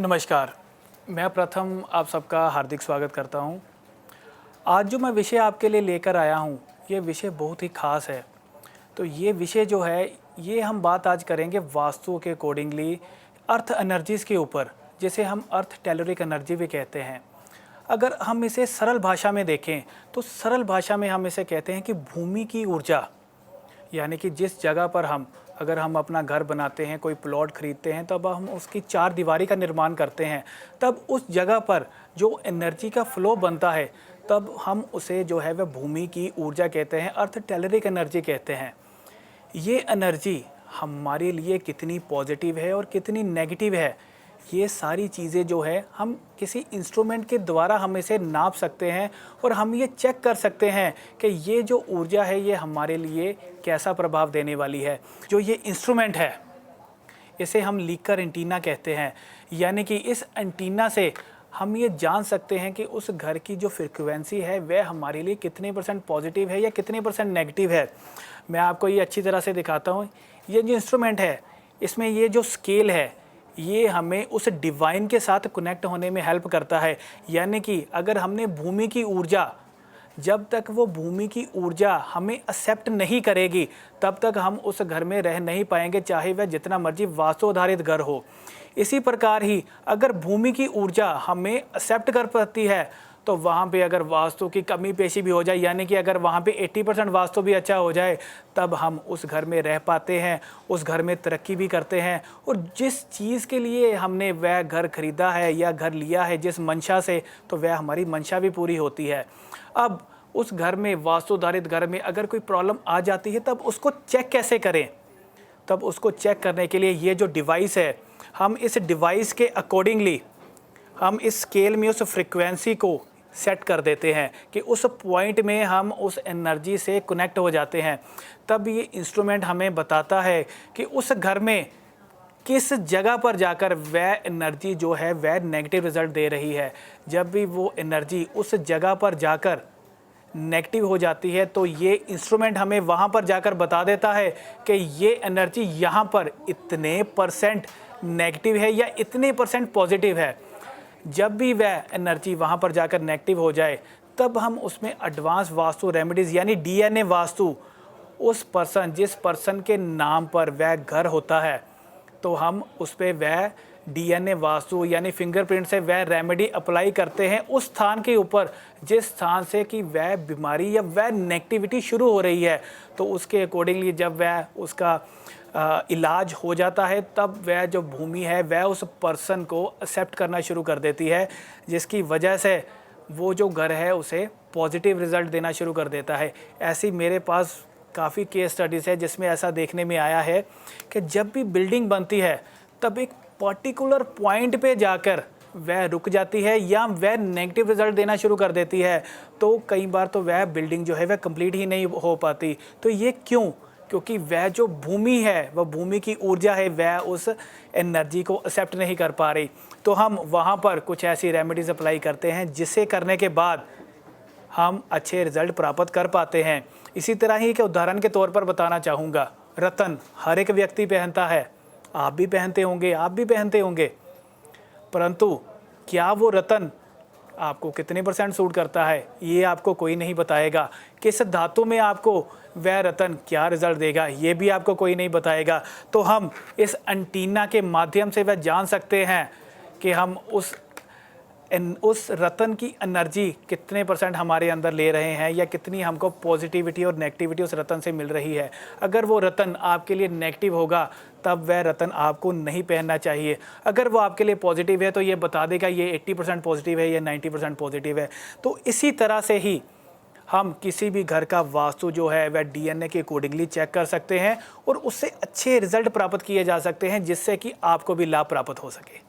नमस्कार, मैं प्रथम आप सबका हार्दिक स्वागत करता हूं। आज जो मैं विषय आपके लिए लेकर आया हूं, ये विषय बहुत ही ख़ास है। तो ये विषय जो है, ये हम बात आज करेंगे वास्तु के अकॉर्डिंगली अर्थ एनर्जीज़ के ऊपर, जिसे हम अर्थ टेलरिक एनर्जी भी कहते हैं। अगर हम इसे सरल भाषा में देखें, तो सरल भाषा में हम इसे कहते हैं कि भूमि की ऊर्जा, यानी कि जिस जगह पर अगर हम अपना घर बनाते हैं, कोई प्लॉट खरीदते हैं, तब हम उसकी चार दीवारी का निर्माण करते हैं, तब उस जगह पर जो एनर्जी का फ्लो बनता है, तब हम उसे जो है वह भूमि की ऊर्जा कहते हैं, अर्थ टेलरिक एनर्जी कहते हैं। ये एनर्जी हमारे लिए कितनी पॉजिटिव है और कितनी नेगेटिव है, ये सारी चीज़ें जो है हम किसी इंस्ट्रूमेंट के द्वारा हम इसे नाप सकते हैं और हम ये चेक कर सकते हैं कि ये जो ऊर्जा है ये हमारे लिए कैसा प्रभाव देने वाली है। जो ये इंस्ट्रूमेंट है, इसे हम लीकर एंटीना कहते हैं, यानी कि इस एंटीना से हम ये जान सकते हैं कि उस घर की जो फ्रिक्वेंसी है वह हमारे लिए कितने % पॉजिटिव है या कितने % नेगेटिव है। मैं आपको ये अच्छी तरह से दिखाता हूँ। ये जो इंस्ट्रूमेंट है, इसमें ये जो स्केल है, ये हमें उस डिवाइन के साथ कनेक्ट होने में हेल्प करता है। यानी कि अगर हमने भूमि की ऊर्जा, जब तक वो भूमि की ऊर्जा हमें एक्सेप्ट नहीं करेगी, तब तक हम उस घर में रह नहीं पाएंगे, चाहे वह जितना मर्जी वास्तु आधारित घर हो। इसी प्रकार ही अगर भूमि की ऊर्जा हमें एक्सेप्ट कर पाती है, तो वहाँ पे अगर वास्तु की कमी पेशी भी हो जाए, यानी कि अगर वहाँ पे 80% वास्तु भी अच्छा हो जाए, तब हम उस घर में रह पाते हैं, उस घर में तरक्की भी करते हैं। और जिस चीज़ के लिए हमने वह घर खरीदा है या घर लिया है जिस मंशा से, तो वह हमारी मंशा भी पूरी होती है। अब उस घर में, वास्तु आधारित घर में अगर कोई प्रॉब्लम आ जाती है, तब उसको चेक कैसे करें? तब उसको चेक करने के लिए ये जो डिवाइस है, हम इस डिवाइस के अकॉर्डिंगली हम इस स्केल में उस फ्रिक्वेंसी को सेट कर देते हैं कि उस पॉइंट में हम उस एनर्जी से कनेक्ट हो जाते हैं। तब ये इंस्ट्रूमेंट हमें बताता है कि उस घर में किस जगह पर जाकर वह एनर्जी जो है वह नेगेटिव रिजल्ट दे रही है। जब भी वो एनर्जी उस जगह पर जाकर नेगेटिव हो जाती है, तो ये इंस्ट्रूमेंट हमें वहाँ पर जाकर बता देता है कि ये एनर्जी यहाँ पर इतने % नेगेटिव है या इतने % पॉजिटिव है। जब भी वह एनर्जी वहाँ पर जाकर नेगेटिव हो जाए, तब हम उसमें एडवांस वास्तु रेमेडीज़ यानी DNA वास्तु, उस पर्सन, जिस पर्सन के नाम पर वह घर होता है, तो हम उस पर वह DNA वास्तु यानी फिंगरप्रिंट से वह रेमेडी अप्लाई करते हैं उस स्थान के ऊपर जिस स्थान से कि वह बीमारी या वह नेगेटिविटी शुरू हो रही है। तो उसके अकॉर्डिंगली जब वह उसका इलाज हो जाता है, तब वह जो भूमि है वह उस पर्सन को एक्सेप्ट करना शुरू कर देती है, जिसकी वजह से वो जो घर है उसे पॉजिटिव रिज़ल्ट देना शुरू कर देता है। ऐसी मेरे पास काफ़ी केस स्टडीज़ है जिसमें ऐसा देखने में आया है कि जब भी बिल्डिंग बनती है, तब एक पर्टिकुलर पॉइंट पे जाकर वह रुक जाती है या वह नेगेटिव रिज़ल्ट देना शुरू कर देती है। तो कई बार तो वह बिल्डिंग जो है वह कंप्लीट ही नहीं हो पाती। तो ये क्यों? क्योंकि वह जो भूमि है, वह भूमि की ऊर्जा है, वह उस एनर्जी को एक्सेप्ट नहीं कर पा रही। तो हम वहाँ पर कुछ ऐसी रेमेडीज़ अप्लाई करते हैं, जिसे करने के बाद हम अच्छे रिज़ल्ट प्राप्त कर पाते हैं। इसी तरह ही के उदाहरण के तौर पर बताना चाहूँगा, रत्न हर एक व्यक्ति पहनता है, आप भी पहनते होंगे, आप भी पहनते होंगे, परंतु क्या वो रत्न आपको कितने % सूट करता है, ये आपको कोई नहीं बताएगा। किस धातु में आपको वह रत्न क्या रिज़ल्ट देगा, ये भी आपको कोई नहीं बताएगा। तो हम इस एंटीना के माध्यम से वह जान सकते हैं कि हम उस रत्न की एनर्जी कितने % हमारे अंदर ले रहे हैं या कितनी हमको पॉजिटिविटी और नेगेटिविटी उस रत्न से मिल रही है। अगर वो रत्न आपके लिए नेगेटिव होगा, तब वह रत्न आपको नहीं पहनना चाहिए। अगर वो आपके लिए पॉजिटिव है, तो ये बता देगा ये 80% पॉजिटिव है या 90% पॉजिटिव है। तो इसी तरह से ही हम किसी भी घर का वास्तु जो है वह DNA के अकॉर्डिंगली चेक कर सकते हैं और उससे अच्छे रिज़ल्ट प्राप्त किए जा सकते हैं, जिससे कि आपको भी लाभ प्राप्त हो सके।